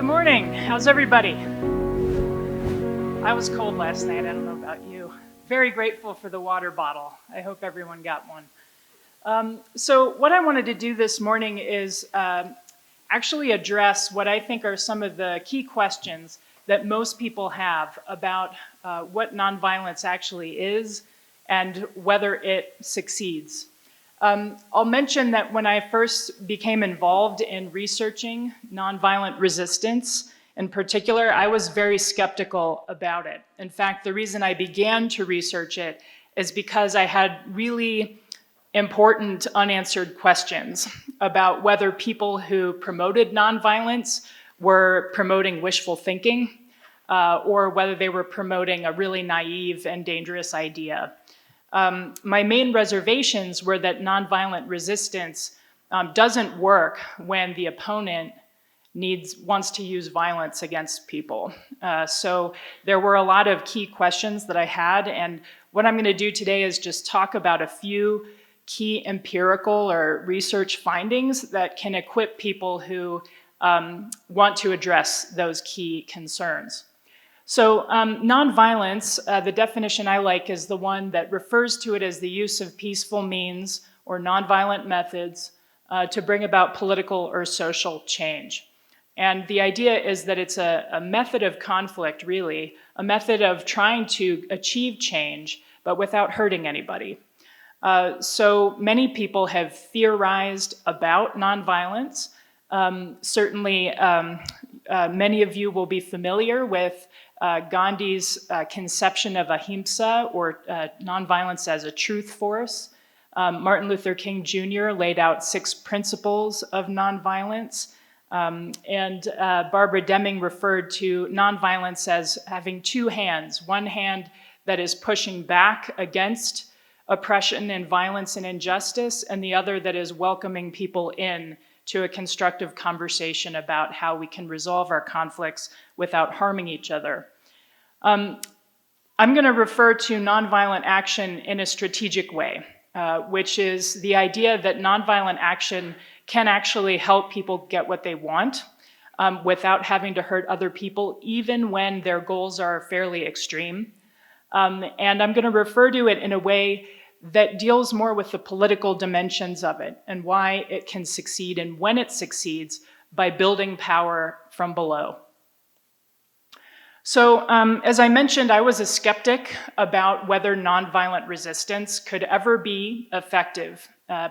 Good morning. How's everybody? I was cold last night. I don't know about you. Very grateful for the water bottle. I hope everyone got one. So what I wanted to do this morning is actually address what I think are some of the key questions that most people have about what nonviolence actually is and whether it succeeds. I'll mention that when I first became involved in researching nonviolent resistance, in particular, I was very skeptical about it. In fact, the reason I began to research it is because I had really important unanswered questions about whether people who promoted nonviolence were promoting wishful thinking or whether they were promoting a really naive and dangerous idea. My main reservations were that nonviolent resistance doesn't work when the opponent wants to use violence against people. So there were a lot of key questions that I had, and what I'm going to do today is just talk about a few key empirical or research findings that can equip people who want to address those key concerns. So nonviolence, the definition I like is the one that refers to it as the use of peaceful means or nonviolent methods to bring about political or social change. And the idea is that it's a method of conflict, really, a method of trying to achieve change, but without hurting anybody. So many people have theorized about nonviolence. Certainly, many of you will be familiar with Gandhi's conception of ahimsa, or nonviolence as a truth force. Martin Luther King Jr. laid out 6 principles of nonviolence. And Barbara Deming referred to nonviolence as having 2 hands, one hand that is pushing back against oppression and violence and injustice, and the other that is welcoming people in to a constructive conversation about how we can resolve our conflicts without harming each other. I'm going to refer to nonviolent action in a strategic way, which is the idea that nonviolent action can actually help people get what they want without having to hurt other people, even when their goals are fairly extreme. And I'm going to refer to it in a way that deals more with the political dimensions of it and why it can succeed and when it succeeds by building power from below. So as I mentioned, I was a skeptic about whether nonviolent resistance could ever be effective,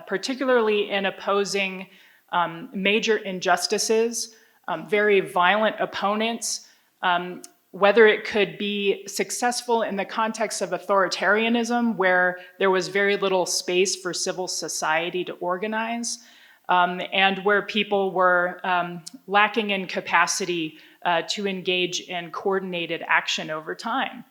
particularly in opposing major injustices, very violent opponents, whether it could be successful in the context of authoritarianism, where there was very little space for civil society to organize, and where people were lacking in capacity to engage in coordinated action over time.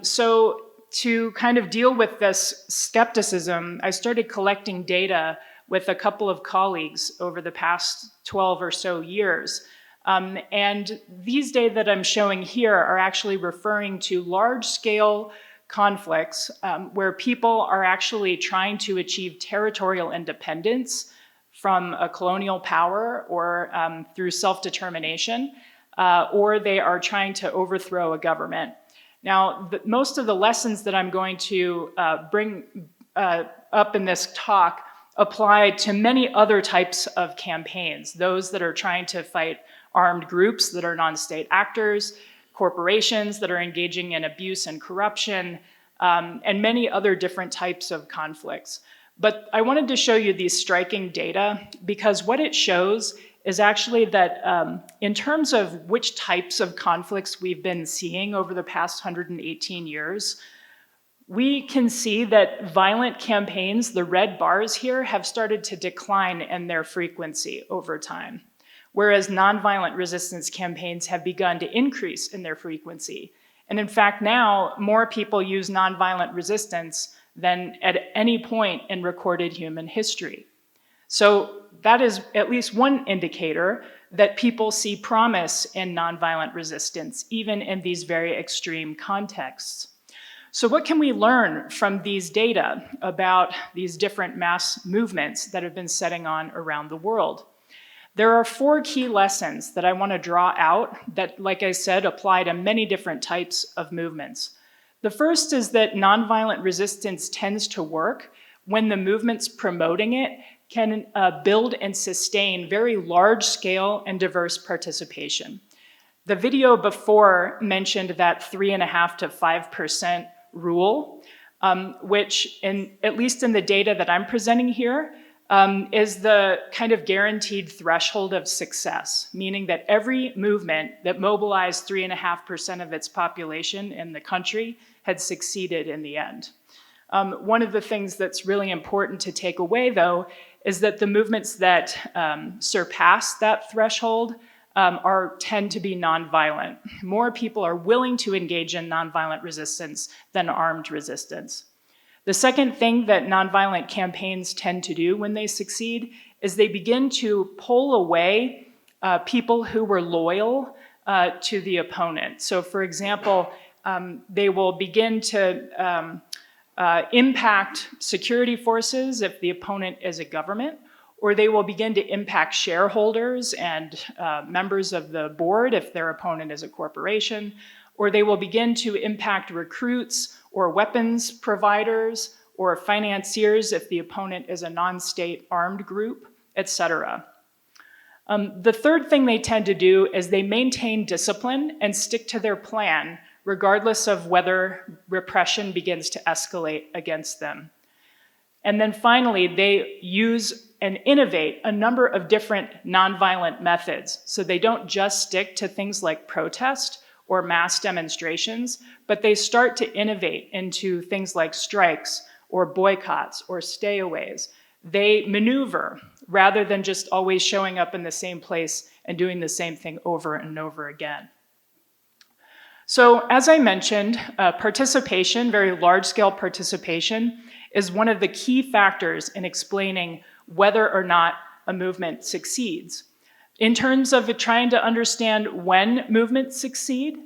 So to kind of deal with this skepticism, I started collecting data with a couple of colleagues over the past 12 or so years. And these data that I'm showing here are actually referring to large-scale conflicts where people are actually trying to achieve territorial independence from a colonial power or through self-determination, or they are trying to overthrow a government. Now, most of the lessons that I'm going to bring up in this talk apply to many other types of campaigns, those that are trying to fight armed groups that are non-state actors, corporations that are engaging in abuse and corruption, and many other different types of conflicts. But I wanted to show you these striking data because what it shows is actually that in terms of which types of conflicts we've been seeing over the past 118 years, we can see that violent campaigns, the red bars here, have started to decline in their frequency over time, whereas nonviolent resistance campaigns have begun to increase in their frequency. And in fact, now more people use nonviolent resistance than at any point in recorded human history. So that is at least one indicator that people see promise in nonviolent resistance, even in these very extreme contexts. So what can we learn from these data about these different mass movements that have been setting on around the world? There are 4 key lessons that I want to draw out that, like I said, apply to many different types of movements. The first is that nonviolent resistance tends to work when the movements promoting it can build and sustain very large-scale and diverse participation. The video before mentioned that 3.5% to 5% rule, which, at least in the data that I'm presenting here, is the kind of guaranteed threshold of success, meaning that every movement that mobilized 3.5% of its population in the country had succeeded in the end. One of the things that's really important to take away, though, is that the movements that surpass that threshold tend to be nonviolent. More people are willing to engage in nonviolent resistance than armed resistance. The second thing that nonviolent campaigns tend to do when they succeed is they begin to pull away people who were loyal to the opponent. So for example, they will begin to impact security forces if the opponent is a government, or they will begin to impact shareholders and members of the board if their opponent is a corporation, or they will begin to impact recruits or weapons providers or financiers if the opponent is a non-state armed group, etc. The third thing they tend to do is they maintain discipline and stick to their plan regardless of whether repression begins to escalate against them. And then finally, they use and innovate a number of different nonviolent methods. So they don't just stick to things like protest or mass demonstrations, but they start to innovate into things like strikes or boycotts or stayaways. They maneuver rather than just always showing up in the same place and doing the same thing over and over again. So as I mentioned, participation, very large-scale participation, is one of the key factors in explaining whether or not a movement succeeds. In terms of trying to understand when movements succeed,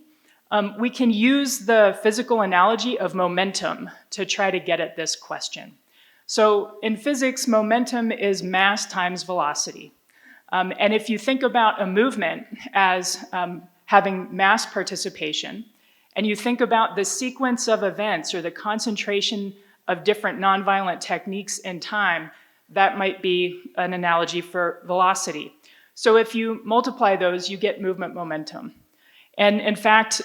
we can use the physical analogy of momentum to try to get at this question. So in physics, momentum is mass times velocity. And if you think about a movement as having mass participation, and you think about the sequence of events or the concentration of different nonviolent techniques in time, that might be an analogy for velocity. So if you multiply those, you get movement momentum. And in fact,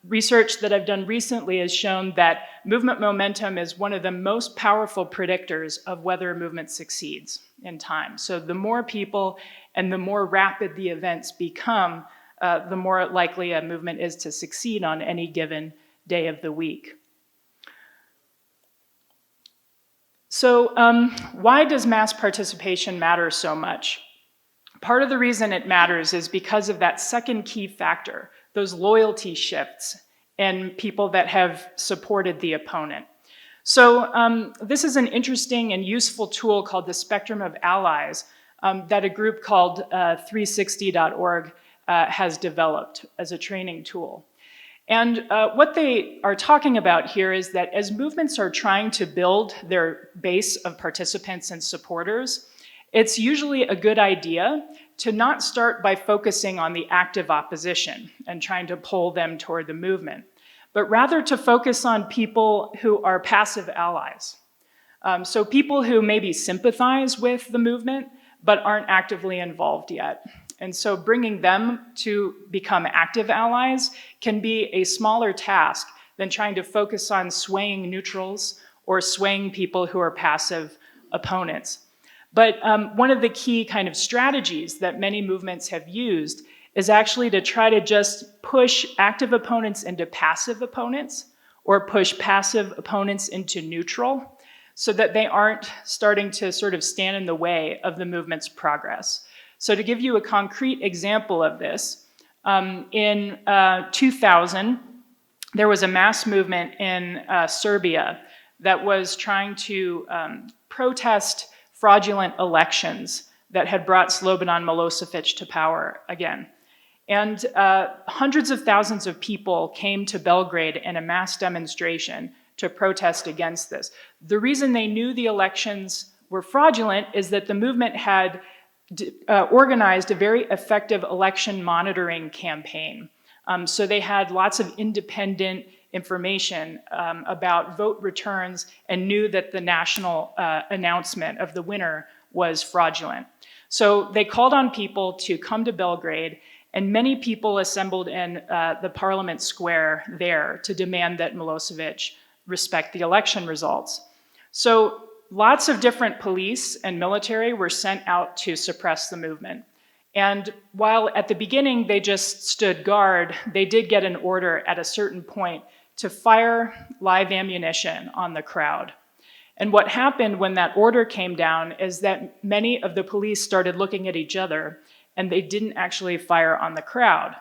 research that I've done recently has shown that movement momentum is one of the most powerful predictors of whether a movement succeeds in time. So the more people and the more rapid the events become, the more likely a movement is to succeed on any given day of the week. So why does mass participation matter so much? Part of the reason it matters is because of that second key factor, those loyalty shifts in people that have supported the opponent. So this is an interesting and useful tool called the Spectrum of Allies that a group called 360.org has developed as a training tool. And what they are talking about here is that as movements are trying to build their base of participants and supporters, it's usually a good idea to not start by focusing on the active opposition and trying to pull them toward the movement, but rather to focus on people who are passive allies. So people who maybe sympathize with the movement, but aren't actively involved yet. And so bringing them to become active allies can be a smaller task than trying to focus on swaying neutrals or swaying people who are passive opponents. But one of the key kind of strategies that many movements have used is actually to try to just push active opponents into passive opponents or push passive opponents into neutral so that they aren't starting to sort of stand in the way of the movement's progress. So to give you a concrete example of this, in 2000, there was a mass movement in Serbia that was trying to protest fraudulent elections that had brought Slobodan Milosevic to power again. And hundreds of thousands of people came to Belgrade in a mass demonstration to protest against this. The reason they knew the elections were fraudulent is that the movement had organized a very effective election monitoring campaign. So they had lots of independent information about vote returns and knew that the national announcement of the winner was fraudulent. So they called on people to come to Belgrade, and many people assembled in the Parliament Square there to demand that Milosevic respect the election results. So lots of different police and military were sent out to suppress the movement. And while at the beginning they just stood guard, they did get an order at a certain point to fire live ammunition on the crowd. And what happened when that order came down is that many of the police started looking at each other, and they didn't actually fire on the crowd.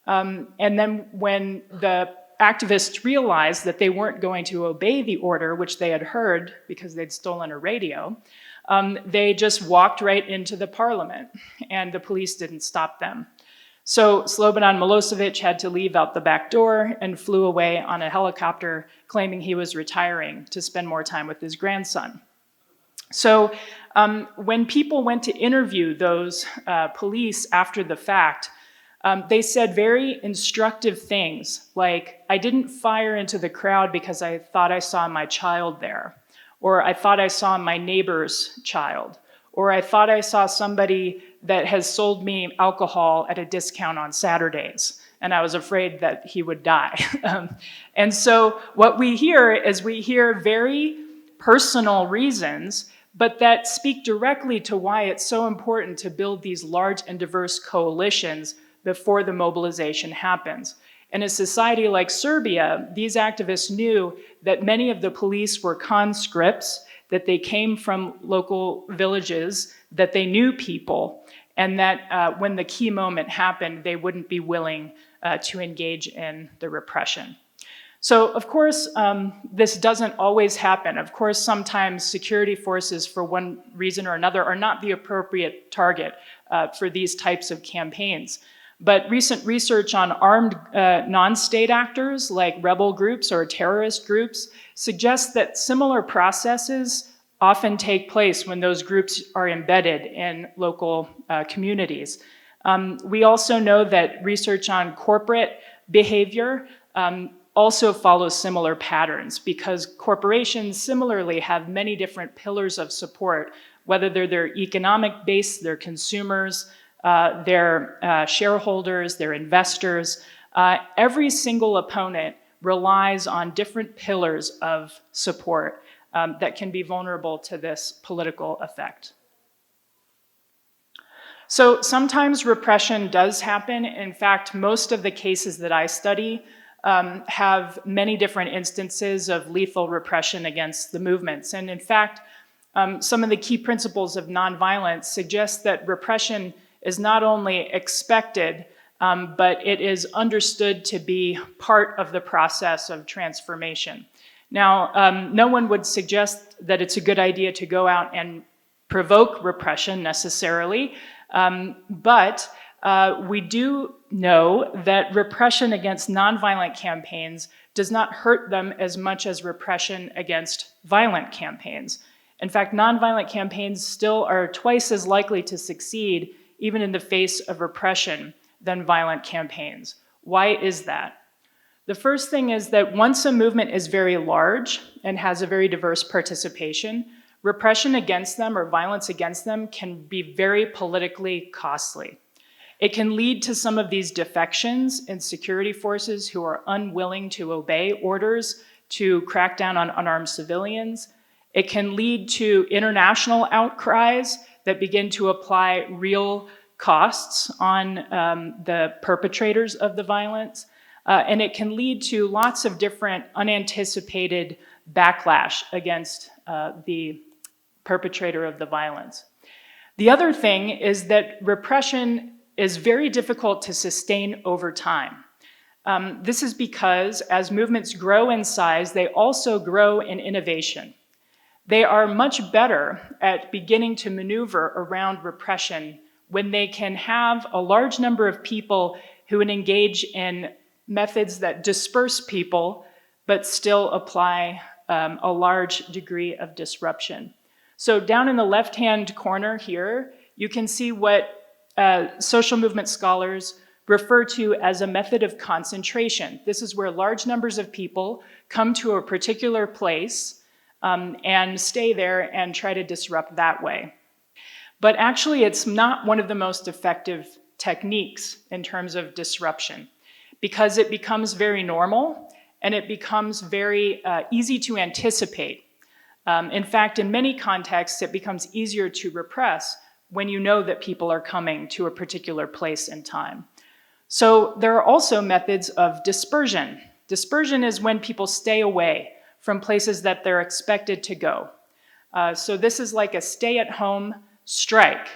And then when the activists realized that they weren't going to obey the order, which they had heard because they'd stolen a radio, they just walked right into the parliament, and the police didn't stop them. So Slobodan Milosevic had to leave out the back door and flew away on a helicopter, claiming he was retiring to spend more time with his grandson. So when people went to interview those police after the fact, they said very instructive things like, I didn't fire into the crowd because I thought I saw my child there, or I thought I saw my neighbor's child, or I thought I saw somebody that has sold me alcohol at a discount on Saturdays, and I was afraid that he would die. And so what we hear is we hear very personal reasons, but that speak directly to why it's so important to build these large and diverse coalitions before the mobilization happens. In a society like Serbia, these activists knew that many of the police were conscripts, that they came from local villages, that they knew people, and that when the key moment happened, they wouldn't be willing to engage in the repression. So, of course, this doesn't always happen. Of course, sometimes security forces, for one reason or another, are not the appropriate target for these types of campaigns. But recent research on armed non-state actors like rebel groups or terrorist groups suggests that similar processes often take place when those groups are embedded in local communities. We also know that research on corporate behavior also follows similar patterns, because corporations similarly have many different pillars of support, whether they're their economic base, their consumers, their shareholders, their investors. Every single opponent relies on different pillars of support that can be vulnerable to this political effect. So sometimes repression does happen. In fact, most of the cases that I study have many different instances of lethal repression against the movements. And in fact, some of the key principles of nonviolence suggest that repression is not only expected, but it is understood to be part of the process of transformation. Now, no one would suggest that it's a good idea to go out and provoke repression necessarily, but we do know that repression against nonviolent campaigns does not hurt them as much as repression against violent campaigns. In fact, nonviolent campaigns still are twice as likely to succeed, even in the face of repression, than violent campaigns. Why is that? The first thing is that once a movement is very large and has a very diverse participation, repression against them or violence against them can be very politically costly. It can lead to some of these defections in security forces who are unwilling to obey orders to crack down on unarmed civilians. It can lead to international outcries that begin to apply real costs on the perpetrators of the violence. And it can lead to lots of different unanticipated backlash against the perpetrator of the violence. The other thing is that repression is very difficult to sustain over time. This is because as movements grow in size, they also grow in innovation. They are much better at beginning to maneuver around repression when they can have a large number of people who would engage in methods that disperse people but still apply a large degree of disruption. So down in the left-hand corner here, you can see what social movement scholars refer to as a method of concentration. This is where large numbers of people come to a particular place and stay there and try to disrupt that way. But actually, it's not one of the most effective techniques in terms of disruption, because it becomes very normal and it becomes very easy to anticipate. In fact, in many contexts, it becomes easier to repress when you know that people are coming to a particular place and time. So there are also methods of dispersion. Dispersion is when people stay away from places that they're expected to go. So this is like a stay-at-home strike.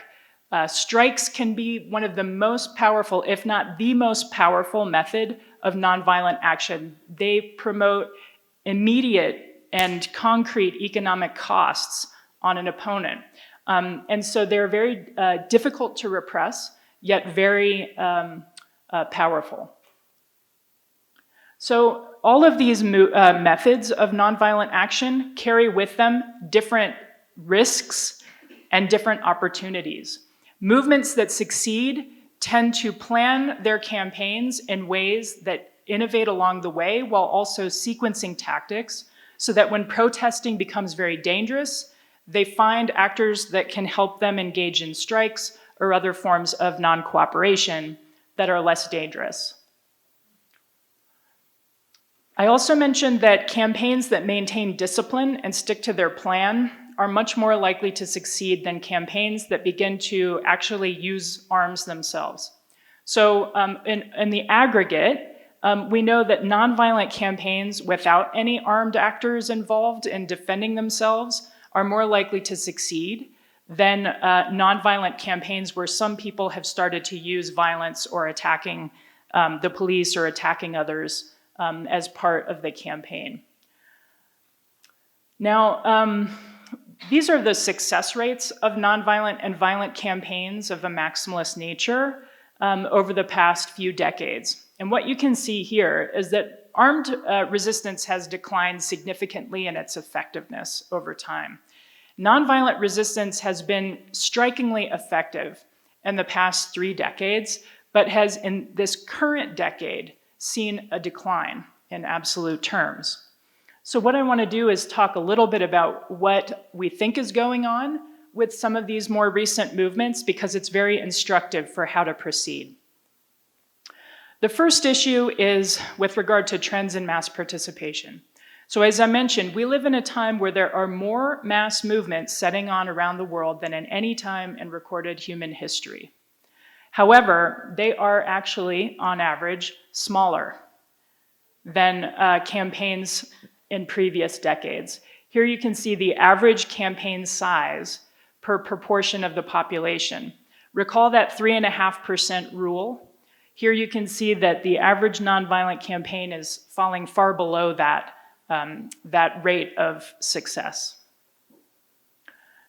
Strikes can be one of the most powerful, if not the most powerful method of nonviolent action. They promote immediate and concrete economic costs on an opponent. And so they're very difficult to repress, yet very powerful. So all of these methods of nonviolent action carry with them different risks and different opportunities. Movements that succeed tend to plan their campaigns in ways that innovate along the way while also sequencing tactics so that when protesting becomes very dangerous, they find actors that can help them engage in strikes or other forms of non-cooperation that are less dangerous. I also mentioned that campaigns that maintain discipline and stick to their plan are much more likely to succeed than campaigns that begin to actually use arms themselves. So in the aggregate, we know that nonviolent campaigns without any armed actors involved in defending themselves are more likely to succeed than nonviolent campaigns where some people have started to use violence or attacking the police or attacking others as part of the campaign. Now, these are the success rates of nonviolent and violent campaigns of a maximalist nature over the past few decades. And what you can see here is that armed resistance has declined significantly in its effectiveness over time. Nonviolent resistance has been strikingly effective in the past 3 decades, but has in this current decade seen a decline in absolute terms. So what I want to do is talk a little bit about what we think is going on with some of these more recent movements, because it's very instructive for how to proceed. The first issue is with regard to trends in mass participation. So as I mentioned, we live in a time where there are more mass movements setting on around the world than in any time in recorded human history. However, they are actually, on average, smaller than campaigns in previous decades. Here you can see the average campaign size per proportion of the population. Recall that 3.5% rule. Here you can see that the average nonviolent campaign is falling far below that rate of success.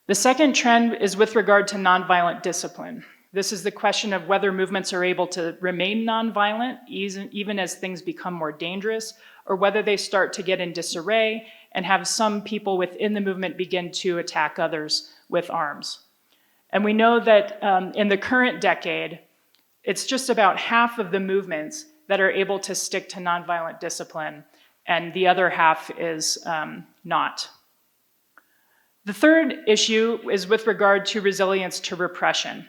The second trend is with regard to nonviolent discipline. This is the question of whether movements are able to remain nonviolent even as things become more dangerous, or whether they start to get in disarray and have some people within the movement begin to attack others with arms. And we know that in the current decade, it's just about half of the movements that are able to stick to nonviolent discipline, and the other half is not. The third issue is with regard to resilience to repression.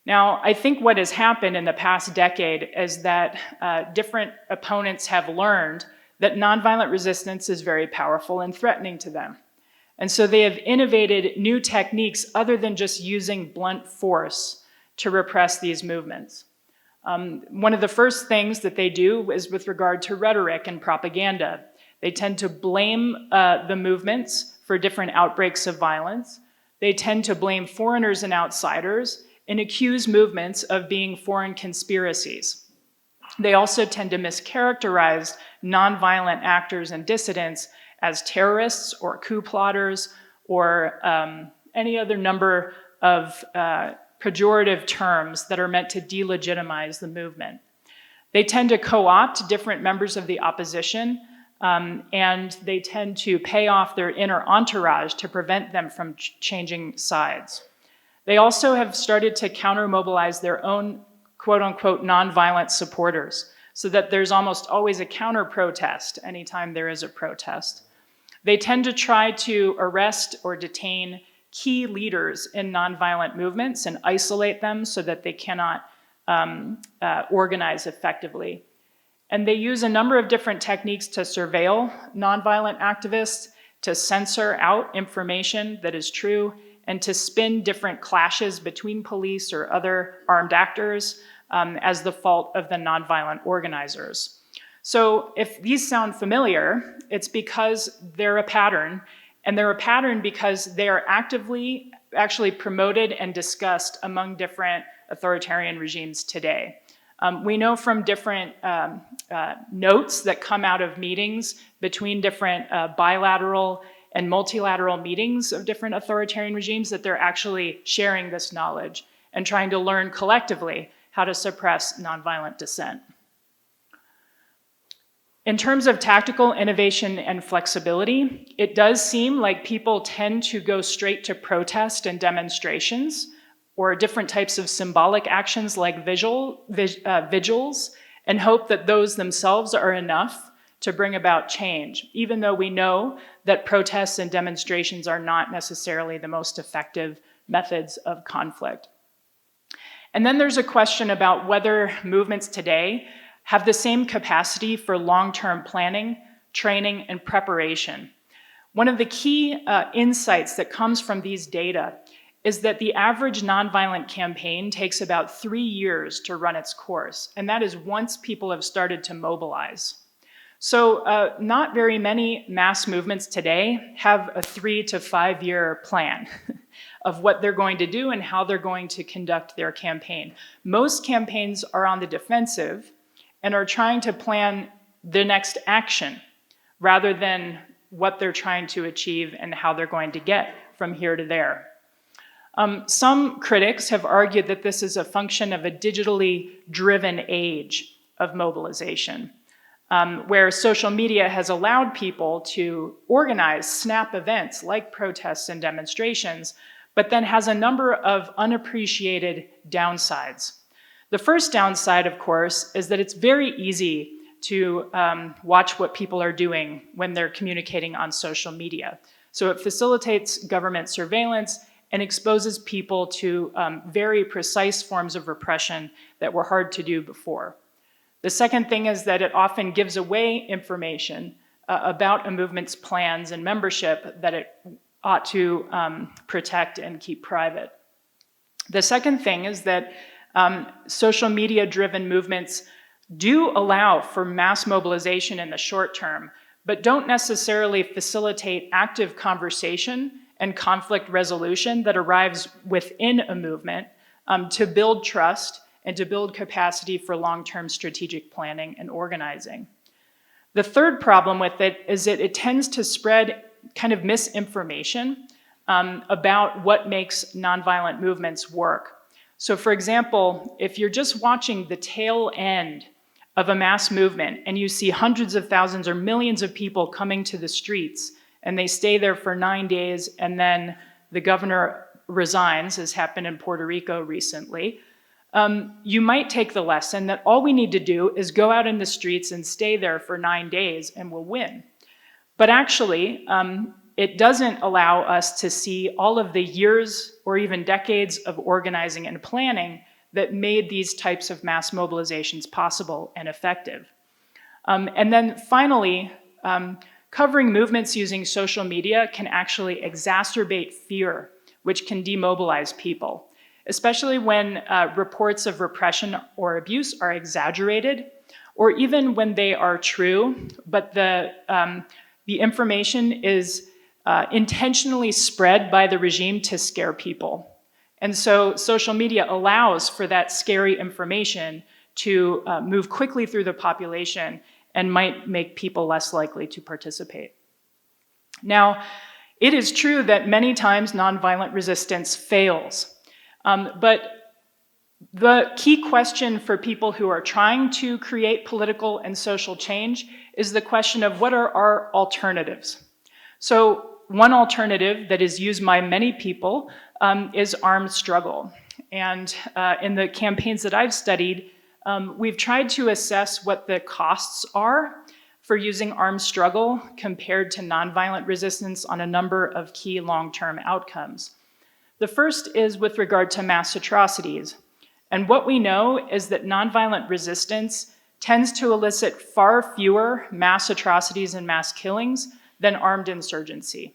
Now, I think what has happened in the past decade is that different opponents have learned that nonviolent resistance is very powerful and threatening to them. And so they have innovated new techniques other than just using blunt force to repress these movements. One of the first things that they do is with regard to rhetoric and propaganda. They tend to blame the movements for different outbreaks of violence. They tend to blame foreigners and outsiders and accuse movements of being foreign conspiracies. They also tend to mischaracterize nonviolent actors and dissidents as terrorists or coup plotters or any other number of pejorative terms that are meant to delegitimize the movement. They tend to co-opt different members of the opposition, and they tend to pay off their inner entourage to prevent them from changing sides. They also have started to counter-mobilize their own quote-unquote nonviolent supporters, so that there's almost always a counter-protest anytime there is a protest. They tend to try to arrest or detain key leaders in nonviolent movements and isolate them so that they cannot organize effectively. And they use a number of different techniques to surveil nonviolent activists, to censor out information that is true, and to spin different clashes between police or other armed actors as the fault of the nonviolent organizers. So if these sound familiar, it's because they're a pattern, and they're a pattern because they are actually promoted and discussed among different authoritarian regimes today. We know from different notes that come out of meetings between different bilateral and multilateral meetings of different authoritarian regimes that they're actually sharing this knowledge and trying to learn collectively how to suppress nonviolent dissent. In terms of tactical innovation and flexibility, it does seem like people tend to go straight to protest and demonstrations, or different types of symbolic actions like vigils, and hope that those themselves are enough to bring about change, even though we know that protests and demonstrations are not necessarily the most effective methods of conflict. And then there's a question about whether movements today have the same capacity for long-term planning, training, and preparation. One of the key insights that comes from these data is that the average nonviolent campaign takes about 3 years to run its course, and that is once people have started to mobilize. So not very many mass movements today have a 3 to 5 year plan of what they're going to do and how they're going to conduct their campaign. Most campaigns are on the defensive and are trying to plan the next action rather than what they're trying to achieve and how they're going to get from here to there. Some critics have argued that this is a function of a digitally driven age of mobilization, where social media has allowed people to organize snap events like protests and demonstrations, but then has a number of unappreciated downsides. The first downside, of course, is that it's very easy to watch what people are doing when they're communicating on social media. So it facilitates government surveillance and exposes people to very precise forms of repression that were hard to do before. The second thing is that it often gives away information about a movement's plans and membership that it ought to protect and keep private. The second thing is that social media-driven movements do allow for mass mobilization in the short term, but don't necessarily facilitate active conversation and conflict resolution that arrives within a movement to build trust and to build capacity for long-term strategic planning and organizing. The third problem with it is that it tends to spread kind of misinformation about what makes nonviolent movements work. So for example, if you're just watching the tail end of a mass movement and you see hundreds of thousands or millions of people coming to the streets and they stay there for 9 days and then the governor resigns, as happened in Puerto Rico recently, you might take the lesson that all we need to do is go out in the streets and stay there for 9 days and we'll win. But actually, it doesn't allow us to see all of the years or even decades of organizing and planning that made these types of mass mobilizations possible and effective. And then finally, covering movements using social media can actually exacerbate fear, which can demobilize people, especially when reports of repression or abuse are exaggerated, or even when they are true, but the information is intentionally spread by the regime to scare people. And so social media allows for that scary information to move quickly through the population and might make people less likely to participate. Now, it is true that many times nonviolent resistance fails, but the key question for people who are trying to create political and social change is the question of what are our alternatives? So one alternative that is used by many people is armed struggle. And in the campaigns that I've studied, we've tried to assess what the costs are for using armed struggle compared to nonviolent resistance on a number of key long-term outcomes. The first is with regard to mass atrocities. And what we know is that nonviolent resistance tends to elicit far fewer mass atrocities and mass killings than armed insurgency.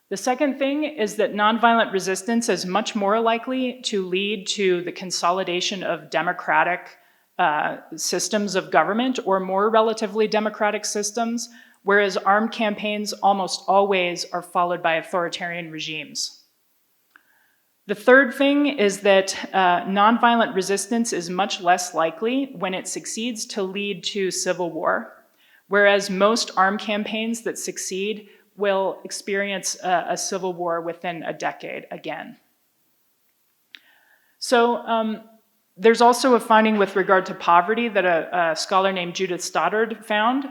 The second thing is that nonviolent resistance is much more likely to lead to the consolidation of democratic systems of government, or more relatively democratic systems, whereas armed campaigns almost always are followed by authoritarian regimes. The third thing is that nonviolent resistance is much less likely, when it succeeds, to lead to civil war, whereas most armed campaigns that succeed will experience a civil war within a decade again. So there's also a finding with regard to poverty that a scholar named Judith Stoddard found,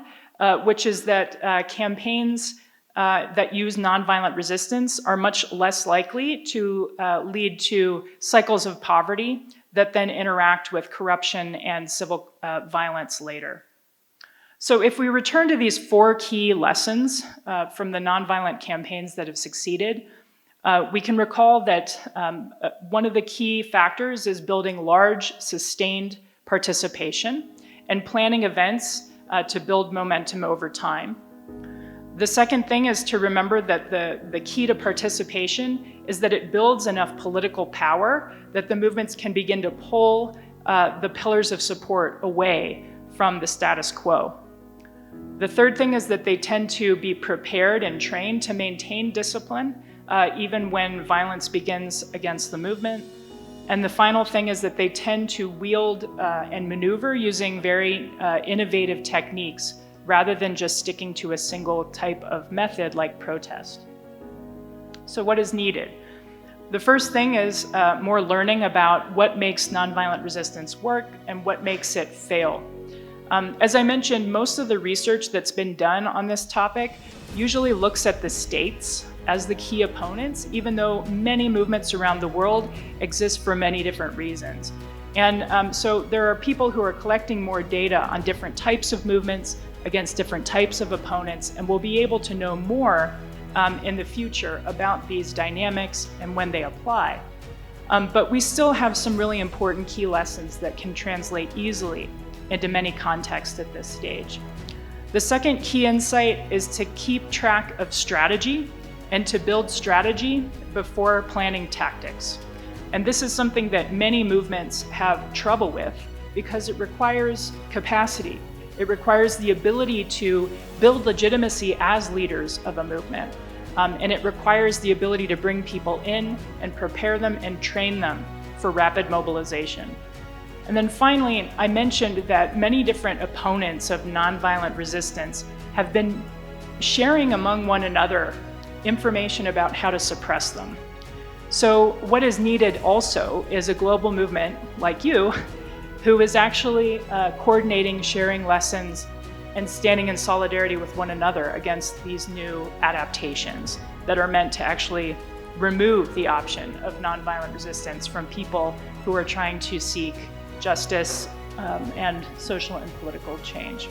which is that campaigns that use nonviolent resistance are much less likely to lead to cycles of poverty that then interact with corruption and civil violence later. So if we return to these 4 key lessons from the nonviolent campaigns that have succeeded, we can recall that one of the key factors is building large, sustained participation and planning events to build momentum over time. The second thing is to remember that the key to participation is that it builds enough political power that the movements can begin to pull the pillars of support away from the status quo. The third thing is that they tend to be prepared and trained to maintain discipline, even when violence begins against the movement. And the final thing is that they tend to wield and maneuver using very innovative techniques, rather than just sticking to a single type of method like protest. So what is needed? The first thing is more learning about what makes nonviolent resistance work and what makes it fail. As I mentioned, most of the research that's been done on this topic usually looks at the states as the key opponents, even though many movements around the world exist for many different reasons. And so there are people who are collecting more data on different types of movements against different types of opponents, and we'll be able to know more in the future about these dynamics and when they apply. But we still have some really important key lessons that can translate easily into many contexts at this stage. The second key insight is to keep track of strategy and to build strategy before planning tactics. And this is something that many movements have trouble with because it requires capacity. It requires the ability to build legitimacy as leaders of a movement. And it requires the ability to bring people in and prepare them and train them for rapid mobilization. And then finally, I mentioned that many different opponents of nonviolent resistance have been sharing among one another information about how to suppress them. So what is needed also is a global movement like you, who is actually coordinating, sharing lessons, and standing in solidarity with one another against these new adaptations that are meant to actually remove the option of nonviolent resistance from people who are trying to seek justice and social and political change.